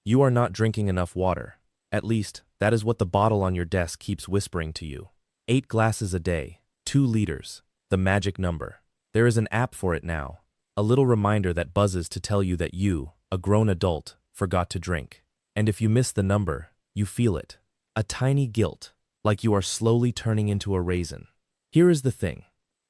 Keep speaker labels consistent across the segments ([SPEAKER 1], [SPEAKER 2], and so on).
[SPEAKER 1] You are not drinking enough water. At least, that is what the bottle on your desk keeps whispering to you. 8 glasses a day, 2 liters, the magic number. There is an app for it now. A little reminder that buzzes to tell you that you, a grown adult, forgot to drink. And if you miss the number, you feel it. A tiny guilt, like you are slowly turning into a raisin. Here is the thing.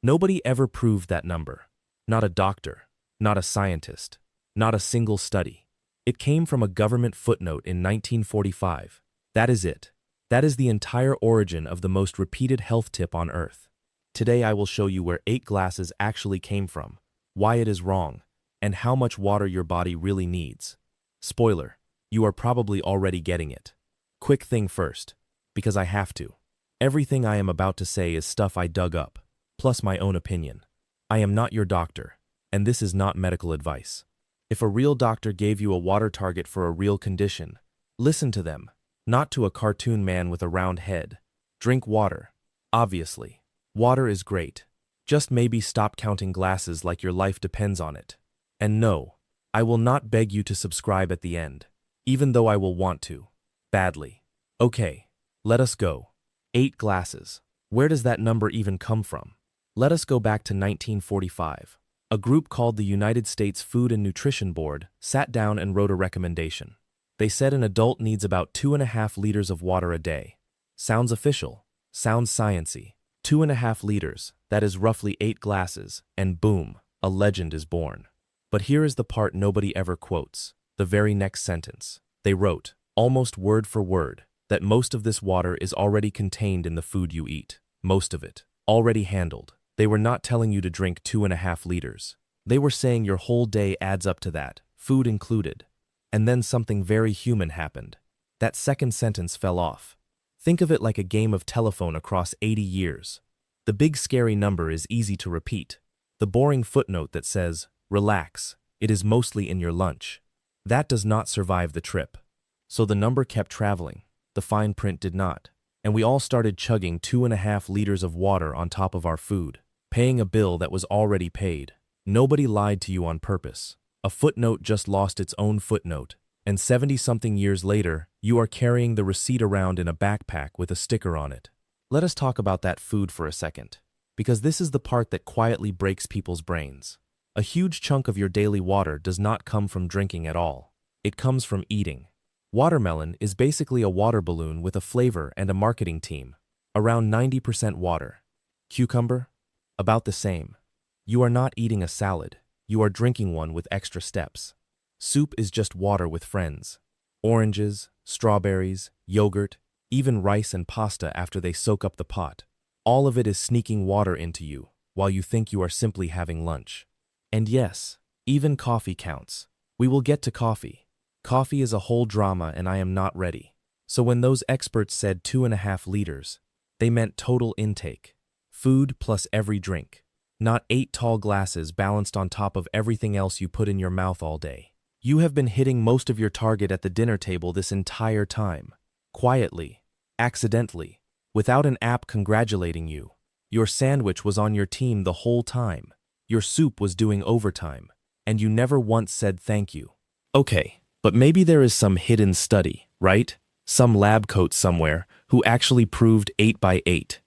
[SPEAKER 1] Nobody ever proved that number. Not a doctor, not a scientist, not a single study. It came from a government footnote in 1945. That is it. That is the entire origin of the most repeated health tip on Earth. Today I will show you where 8 glasses actually came from, why it is wrong, and how much water your body really needs. Spoiler, you are probably already getting it. Quick thing first, because I have to. Everything I am about to say is stuff I dug up, plus my own opinion. I am not your doctor, and this is not medical advice. If a real doctor gave you a water target for a real condition, listen to them, not to a cartoon man with a round head. Drink water. Obviously. Water is great. Just maybe stop counting glasses like your life depends on it. And no, I will not beg you to subscribe at the end, even though I will want to. Badly. Okay, let us go. 8 glasses. Where does that number even come from? Let us go back to 1945. A group called the United States Food and Nutrition Board sat down and wrote a recommendation. They said an adult needs about 2.5 liters of water a day. Sounds official. Sounds science-y. 2.5 liters, that is roughly 8 glasses, and boom, a legend is born. But here is the part nobody ever quotes, the very next sentence. They wrote, almost word for word, that most of this water is already contained in the food you eat. Most of it. Already handled. They were not telling you to drink 2.5 liters. They were saying your whole day adds up to that, food included. And then something very human happened. That second sentence fell off. Think of it like a game of telephone across 80 years. The big scary number is easy to repeat. The boring footnote that says, relax, it is mostly in your lunch. That does not survive the trip. So the number kept traveling. The fine print did not. And we all started chugging 2.5 liters of water on top of our food, paying a bill that was already paid. Nobody lied to you on purpose. A footnote just lost its own footnote, and 70-something years later, you are carrying the receipt around in a backpack with a sticker on it. Let us talk about that food for a second, because this is the part that quietly breaks people's brains. A huge chunk of your daily water does not come from drinking at all. It comes from eating. Watermelon is basically a water balloon with a flavor and a marketing team. Around 90% water. Cucumber? About the same. You are not eating a salad. You are drinking one with extra steps. Soup is just water with friends. Oranges, strawberries, yogurt, even rice and pasta after they soak up the pot. All of it is sneaking water into you, while you think you are simply having lunch. And yes, even coffee counts. We will get to coffee. Coffee is a whole drama and I am not ready. So when those experts said 2.5 liters, they meant total intake. Food plus every drink. Not 8 tall glasses balanced on top of everything else you put in your mouth all day. You have been hitting most of your target at the dinner table this entire time. Quietly. Accidentally. Without an app congratulating you. Your sandwich was on your team the whole time. Your soup was doing overtime. And you never once said thank you. Okay. But maybe there is some hidden study, right? Some lab coat somewhere who actually proved 8 by 8.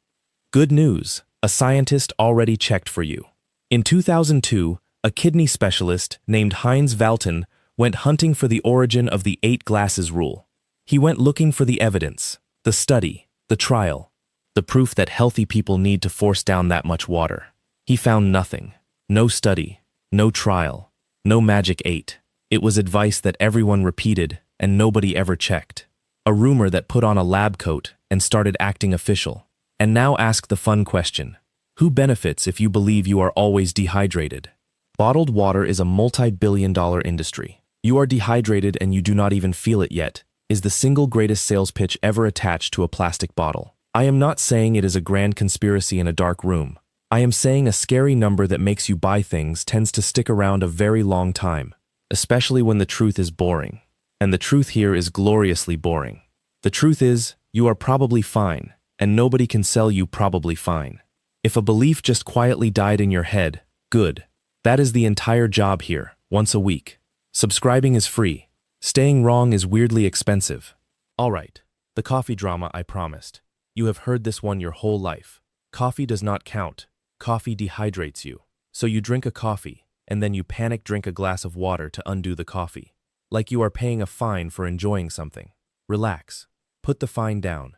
[SPEAKER 1] Good news, a scientist already checked for you. In 2002, a kidney specialist named Heinz Valton went hunting for the origin of the 8 glasses rule. He went looking for the evidence, the study, the trial, the proof that healthy people need to force down that much water. He found nothing. No study, no trial, no magic 8. It was advice that everyone repeated and nobody ever checked. A rumor that put on a lab coat and started acting official. And now ask the fun question. Who benefits if you believe you are always dehydrated? Bottled water is a multi-billion-dollar industry. You are dehydrated and you do not even feel it yet, is the single greatest sales pitch ever attached to a plastic bottle. I am not saying it is a grand conspiracy in a dark room. I am saying a scary number that makes you buy things tends to stick around a very long time. Especially when the truth is boring. And the truth here is gloriously boring. The truth is, you are probably fine, and nobody can sell you probably fine. If a belief just quietly died in your head, good. That is the entire job here, once a week. Subscribing is free. Staying wrong is weirdly expensive. Alright, the coffee drama I promised. You have heard this one your whole life. Coffee does not count. Coffee dehydrates you. So you drink a coffee, and then you panic drink a glass of water to undo the coffee. Like you are paying a fine for enjoying something. Relax. Put the fine down.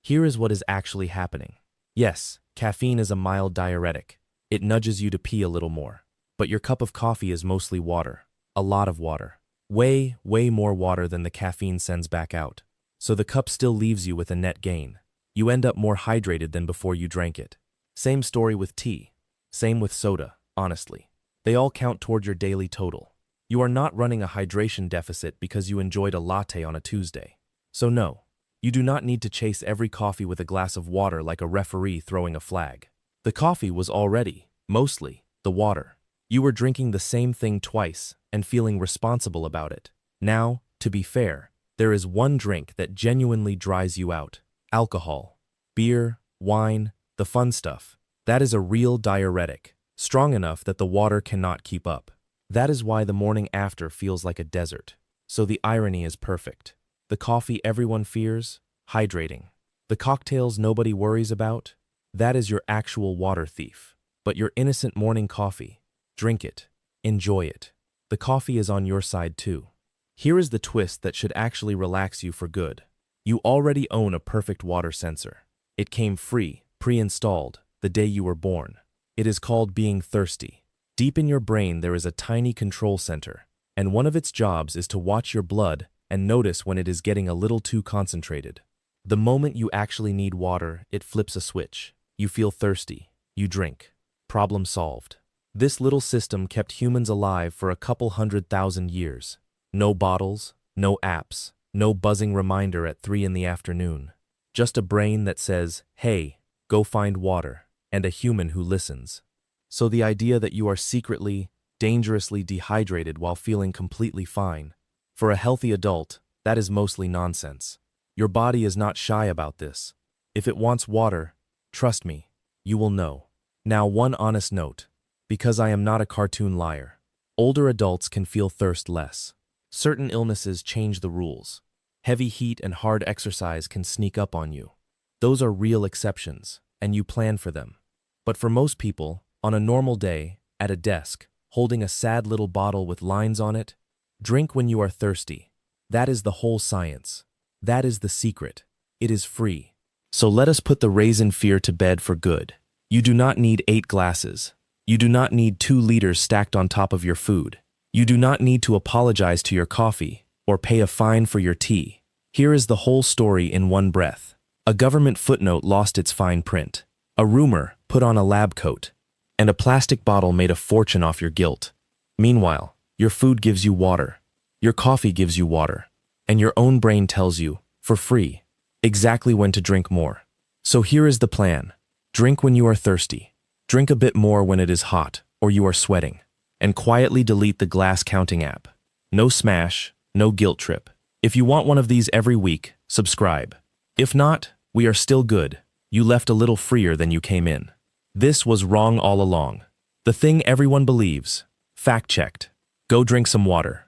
[SPEAKER 1] Here is what is actually happening. Yes, caffeine is a mild diuretic. It nudges you to pee a little more. But your cup of coffee is mostly water. A lot of water. Way more water than the caffeine sends back out. So the cup still leaves you with a net gain. You end up more hydrated than before you drank it. Same story with tea. Same with soda, honestly. They all count toward your daily total. You are not running a hydration deficit because you enjoyed a latte on a Tuesday. So no, you do not need to chase every coffee with a glass of water like a referee throwing a flag. The coffee was already, mostly, the water. You were drinking the same thing twice and feeling responsible about it. Now, to be fair, there is one drink that genuinely dries you out. Alcohol. Beer, wine, the fun stuff. That is a real diuretic, strong enough that the water cannot keep up. That is why the morning after feels like a desert. So the irony is perfect. The coffee everyone fears, hydrating. The cocktails nobody worries about, that is your actual water thief. But your innocent morning coffee, drink it, enjoy it. The coffee is on your side too. Here is the twist that should actually relax you for good. You already own a perfect water sensor. It came free, pre-installed, the day you were born. It is called being thirsty. Deep in your brain there is a tiny control center, and one of its jobs is to watch your blood and notice when it is getting a little too concentrated. The moment you actually need water, it flips a switch. You feel thirsty. You drink. Problem solved. This little system kept humans alive for a couple 100,000 years. No bottles, no apps, no buzzing reminder at 3 in the afternoon. Just a brain that says, hey, go find water, and a human who listens. So the idea that you are secretly, dangerously dehydrated while feeling completely fine, for a healthy adult, that is mostly nonsense. Your body is not shy about this. If it wants water, trust me, you will know. Now one honest note, because I am not a cartoon liar. Older adults can feel thirst less. Certain illnesses change the rules. Heavy heat and hard exercise can sneak up on you. Those are real exceptions, and you plan for them. But for most people, on a normal day, at a desk, holding a sad little bottle with lines on it, drink when you are thirsty. That is the whole science. That is the secret. It is free. So let us put the raisin fear to bed for good. You do not need 8 glasses. You do not need 2 liters stacked on top of your food. You do not need to apologize to your coffee or pay a fine for your tea. Here is the whole story in one breath. A government footnote lost its fine print. A rumor put on a lab coat. And a plastic bottle made a fortune off your guilt. Meanwhile, your food gives you water. Your coffee gives you water. And your own brain tells you, for free, exactly when to drink more. So here is the plan. Drink when you are thirsty. Drink a bit more when it is hot or you are sweating. And quietly delete the glass counting app. No smash, no guilt trip. If you want one of these every week, subscribe. If not, we are still good. You left a little freer than you came in. This was wrong all along. The thing everyone believes. Fact checked. Go drink some water.